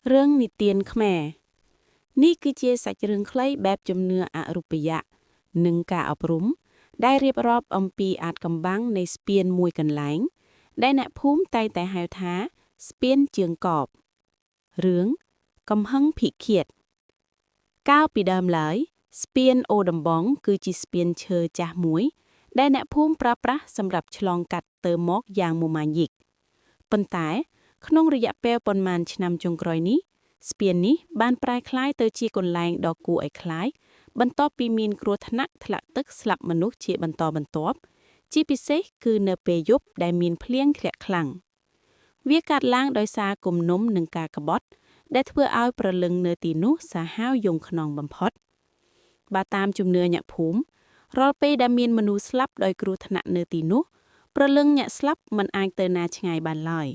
រឿងនិទានខ្មែរនេះគឺជាសាច់រឿងខ្លីបែបជំនឿអរូបិយៈនិងការអប់រំដែលរៀបរាប់អំពីអាថ៌កំបាំងនៃស្ពានមួយកន្លែងដែលអ្នកភូមិតែងតែហៅថាស្ពានជើងកបរឿងកំហឹងភិឃាតកាលពីដើមឡើយស្ពានអូដំបងគឺជាស្ពានឈើចាស់មួយដែលអ្នកភូមិប្រើប្រាស់សម្រាប់ឆ្លងកាត់ទៅមកយ៉ាងមមាញឹកប៉ុន្តែក្នុងរយៈពេលប៉ុន្មានឆ្នាំចុងក្រោយនេះស្ពាននេះបានប្រែក្លាយទៅជាកន្លែងដ៏គួរឲ្យខ្លាចបន្ទាប់ពីមានគ្រោះថ្នាក់ធ្លាក់ទឹកស្លាប់មនុស្សជាបន្តបន្ទាប់ជាពិសេសគឺនៅពេលយប់ដែលមានភ្លៀងធ្លាក់ខ្លាំងវាកើតឡើងដោយសារគំនុំនិងការក្បត់ដែលធ្វើឲ្យប្រលឹងនៅទីនោះសាហាវយង់ខ្នងបំផុតបើតាមជំនឿអ្នកភូមិរាល់ពេលដែលមានមនុស្សស្លាប់ដោយគ្រោះថ្នាក់នៅទីនោះប្រលឹងអ្នកស្លាប់មិនអាចទៅណាឆ្ងាយបានឡើយ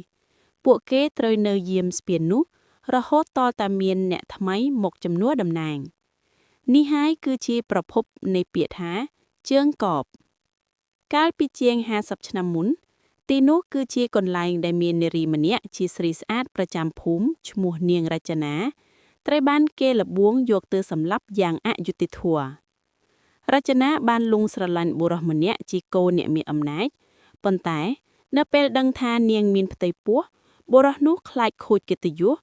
ពួកគេត្រូវនៅយាមស្ពាននោះរហូតតតែមានអ្នកថ្មីមកជំនួសតំណែងនេះហើយគឺជាប្រភពនៃពាក្យថាជើងកបកាលពីជាង50ឆ្នាំមុនទីនោះគឺជាកន្លែងដែលមាននារីម្នាក់ជាស្រីស្អាតប្រចាំភូមិឈ្មោះនាងរចនាត្រូវបានគេលបួងយកទៅសម្លាប់យ៉ាងអយុត្តិធម៌រចនាបានលង់ស្រឡាញ់បុរសម្នាក់ជាកូនអ្នកមានអំណាចប៉ុន្តែនៅពេលដឹងថានាងមានផ្ទៃពោះបុរសនោះខ្លាចខូចកិត្តិយស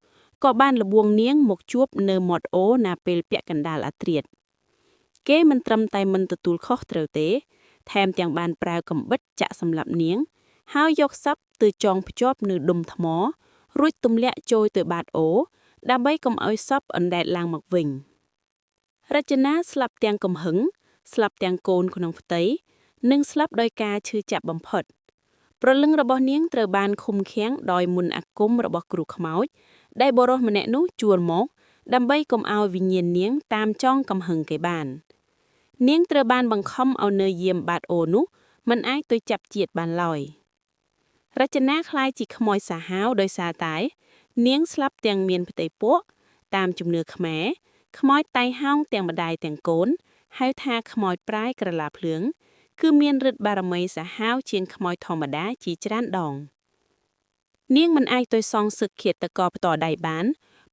ក៏បានលបួងនាងមកជួបនៅមាត់អូរណាពេលពាក់កណ្ដាលអាធ្រាត្រគេមិនត្រឹមតែមិនទទួលខុសត្រូវទេថែមទាំងបានប្រើកំបិតចាក់សម្លាប់នាងហើយយកសពទៅចងភ្ជាប់នៅដុំថ្មរួចទម្លាក់ចូលទៅបាតអូរដើម្បីកុំឲ្យសពអណ្ដែតឡើងមកវិញរចនាស្លាប់ទាំងកំហឹងស្លាប់ទាំងកូនក្នុងផ្ទៃនិងស្លាប់ដោយការឈឺចាប់បំផុតប្រលឹងរបស់នាងត្រូវបានឃុំឃាំងដោយមន្តអាគមរបស់គ្រូខ្មោចដែលបុរសម្នាក់នោះជួលមកដើម្បីកុំឲ្យវិញ្ញាណនាងតាមចងកំហឹងគេបាននាងត្រូវបានបង្ខំឲ្យនៅយាមបាតអូរនោះមិនអាចទៅចាប់ជាតិបានឡើយរចនាคล้ายជាខ្មោចសាហាវដោយសារតែនាងស្លាប់ទាំងមានផ្ទៃពោះតាមជំនឿខ្មែរខ្មោចតៃហោងទាំងម្ដាយទាំងកូនហៅថាខ្មោចប្រាយក្រឡាភ្លើងគឺមានឫទ្ធិបារមីសាហាវជាងខ្មោចធម្មតាជាច្រើនដងនាងមិនអាចទៅសងសឹកឃាតករផ្ទាល់ដៃបាន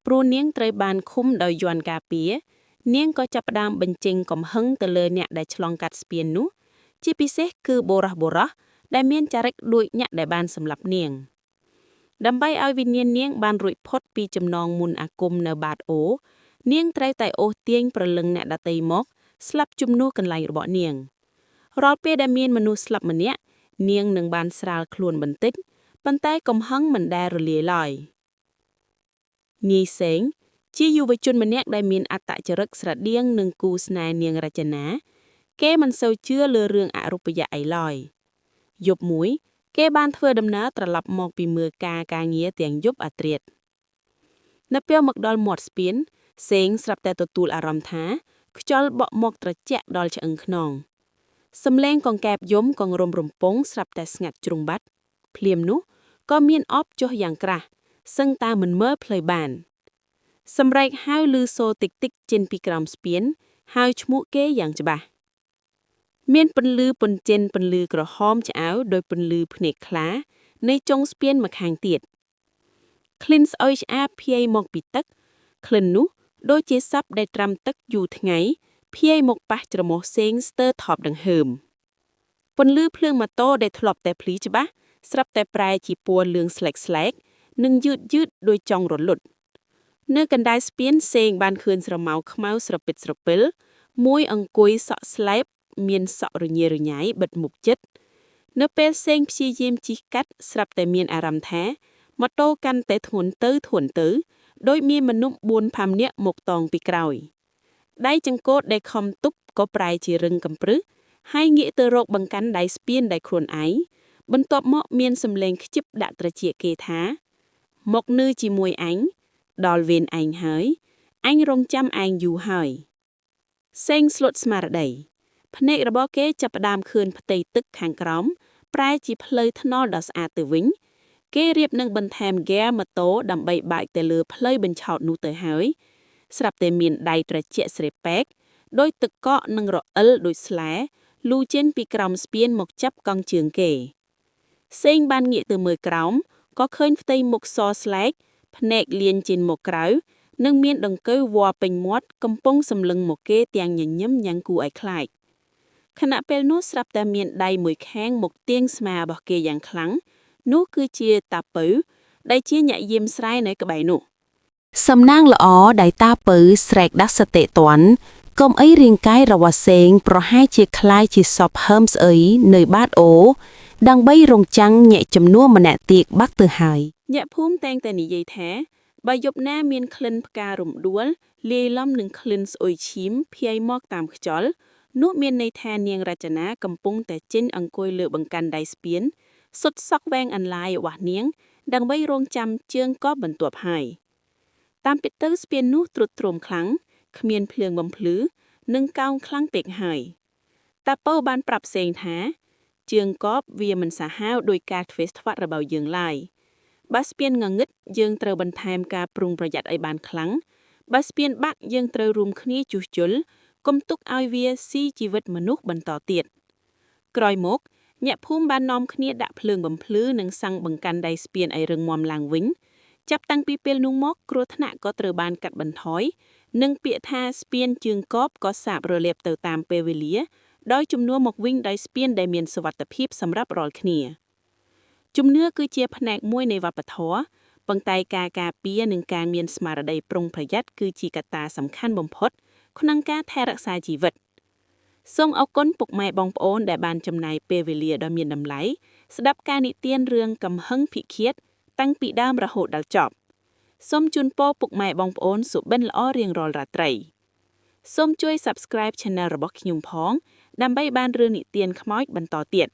ព្រោះនាងត្រូវបានឃុំដោយយន្តការពារនាងក៏ចាប់ផ្ដើមបញ្ចេញកំហឹងទៅលើអ្នកដែលឆ្លងកាត់ស្ពាននោះជាពិសេសគឺបុរសដែលមានចរិតដូចអ្នកដែលបានសម្លាប់នាងដើម្បីឲ្យវិញ្ញាណនាងបានរួចផុតពីចំណងមន្តអាគមនៅបាតអូរនាងត្រូវតែអូសទាញប្រលឹងអ្នកដទៃមកស្លាប់ជំនួសកន្លែងរបស់នាងរាល់ពេលដែលមានមនុស្សស្លាប់ម្នាក់នាងនឹងបានស្រាលខ្លួនបន្តិចប៉ុន្តែកំហឹងមិនដែលរលាយឡើយនាយសេងជាយុវជនម្នាក់ដែលមានអត្តចរិតស្រដៀងនឹងគូស្នេហ៍នាងរចនាគេមិនសូវជឿលើរឿងអរូបិយៈអីឡើយយប់មួយគេបានធ្វើដំណើរត្រឡប់មកពីមើលការងារទាំងយប់អាធ្រាត្រនៅពេលមកដល់មាត់ស្ពានសេងស្រាប់តែទទួលអារម្មណ៍ថាខ្យល់បក់មកត្រជាក់ដល់ឆ្អឹងខ្នងសំឡេងកង្កែបយំកង្រំរំពងស្រាប់តែស្ងាត់ជ្រុងបាត់ភ្លាមនោះក៏មានអបចុះយ៉ាងក្រាស់សឹងតែមិនមើលផ្លូវបានសម្រែកហៅឮសូរតិចតិចចេញពីក្រោមស្ពានហើយឈ្មោះគេយ៉ាងច្បាស់មានពន្លឺពន្ចិនពន្លឺក្រហមឆ្អៅដោយពន្លឺភ្នែកខ្លានៃចុងស្ពានម្ខាងទៀតក្លិនស្អុយឆ្អាបភាយមកពីទឹកក្លិននោះដូចជាសត្វដែលត្រាំទឹកយូរថ្ងៃភាយមកប៉ះច្រមុះសេងស្ទើរថប់ដង្ហើមពន្លឺភ្លើងម៉ូតូដែលធ្លាប់តែភ្លឺច្បាស់ស្រាប់តែប្រែជាពណ៌លឿងស្លែកនិងយឺតដោយចង់រលត់នៅកណ្ដាលស្ពានសេងបានឃើញស្រមៅខ្មៅស្រពិតស្រពិលមួយអង្គុយសក់ស្លែបមានសក់រញ៉េរញ៉ៃបិទមុខជិតនៅពេលសេងព្យាយាមជិះកាត់ស្រាប់តែមានអារម្មណ៍ថាម៉ូតូកាន់តែធ្ងន់ទៅដោយមានមនុស្ស 4-5 នាក់មកតងពីក្រោយដៃចង្កូតដែលខំទប់ក៏ប្រែជារឹងកំព្រឹសហើយងាកទៅរកបង្កាន់ដៃស្ពានដោយខ្លួនឯងបន្ទាប់មកមានសំឡេងខ្ជិបដាក់ត្រចៀកគេថាមកនឿជាមួយអញដល់វេនឯងហើយអញរងចាំឯងយូរហើយសេងស្លុតស្មារតីភ្នែករបស់គេចាប់ផ្ដើមឃើញផ្ទៃទឹកខាងក្រោមប្រែជាផ្លូវថ្នល់ដ៏ស្អាតទៅវិញគេរៀបនឹងបន្ថែមហ្គាម៉ូតូដើម្បីបើកទៅលើផ្លូវបញ្ឆោតនោះទៅហើយស្រាប់តែមានដៃត្រជាក់ស្រេប៉ែកដោយទឹកកកនិងរអិលដូចស្លែលូចេញពីក្រោមស្ពានមកចាប់កង់ជើងគេសេងបានងាកទៅមើលក្រោមក៏ឃើញផ្ទៃមុខសស្លែក ភ្នែកលៀនចេញមកក្រៅនិងមានដង្កូវវល្លិពេញមាត់កំពុងសម្លឹងមកគេទាំងញញឹមយ៉ាងគួរឲ្យខ្លាចខណៈពេលនោះស្រាប់តែមានដៃមួយខាងមកទាញស្មារបស់គេយ៉ាងខ្លាំងនោះគឺជាតាពៅដែលជាអ្នកយាមស្រែនៅក្បែរនោះសំណាងល្អដៃតាពៅស្រែកដាស់សតិតន់កុំអីរាងកាយរបស់សេងប្រហែលជាคล้ายជាសពហើមស្អីនៅបាតអូដើម្បីរងចាំងញាក់ចំនួនម្នាក់ទៀតបាក់ទៅហើយញាក់ភូមិតែងតែនិយាយថាបើយប់ណាមានក្លិនផ្ការំដួលលាយឡំនឹងក្លិនស្អុយឈាមភាយមកតាមខ្យល់នោះមានន័យថានាងរចនាកំពុងតែចេញអង្គុយលើបង្កាន់ដៃស្ពានសុទ្ធសក់វែងអន្លាយរបស់នាងដើម្បីរងចាំជើងក៏បន្ទាប់ហើយតាមពិតទៅស្ពាននោះទ្រុឌទ្រោមខ្លាំងគ្មានភ្លើងបំភ្លឺនិងកោងខ្លាំងពេកហើយតាពៅបានប្រាប់សេងថាជើងកបវាមិនសាហាវដោយការធ្វេសធ្វាត់របស់យើងឡើយបើស្ពានងងឹតយើងត្រូវបន្ថែមការប្រុងប្រយ័ត្នឲ្យបានខ្លាំងបើស្ពានបាក់យើងត្រូវរួមគ្នាជួសជុលកុំទុកឲ្យវាស៊ីជីវិតមនុស្សបន្តទៀតក្រោយមកញាក់ភូមិបាននាំគ្នាដាក់ភ្លើងបំភ្លឺនិងសាំងបង្កាន់ដៃស្ពានឲ្យរឹងមាំឡើងវិញចាប់តាំងពីពេលនោះមកគ្រោះថ្នាក់ក៏ត្រូវបានកាត់បន្ថយនិងពាក្យថាស្ពានជើងកបក៏សាបរលាបទៅតាមពេលវេលាដោយជំនួសមកវិញដោយស្ពានដែលមានសុវត្ថិភាពសម្រាប់រាល់គ្នាជំនឿគឺជាផ្នែកមួយនៃវប្បធម៌ប៉ុន្តែការការពារនិងការមានស្មារតីប្រុងប្រយ័ត្នគឺជាកត្តាសំខាន់បំផុតក្នុងការថែរក្សាជីវិតសូមអរគុណពុកម៉ែបងប្អូនដែលបានចំណាយពេលវេលាដ៏មានតម្លៃស្ដាប់ការនិទានរឿងកំហឹងភិឃាតតាំងពីដើមរហូតដល់ចប់សូមជូនពរពុកម៉ែបងប្អូនសុបិនល្អរៀងរាល់រាត្រីសូមជួយ Subscribe Channel របស់ខ្ញុំផងដើម្បីបានរឿងនិទានខ្មោចបន្តទៀត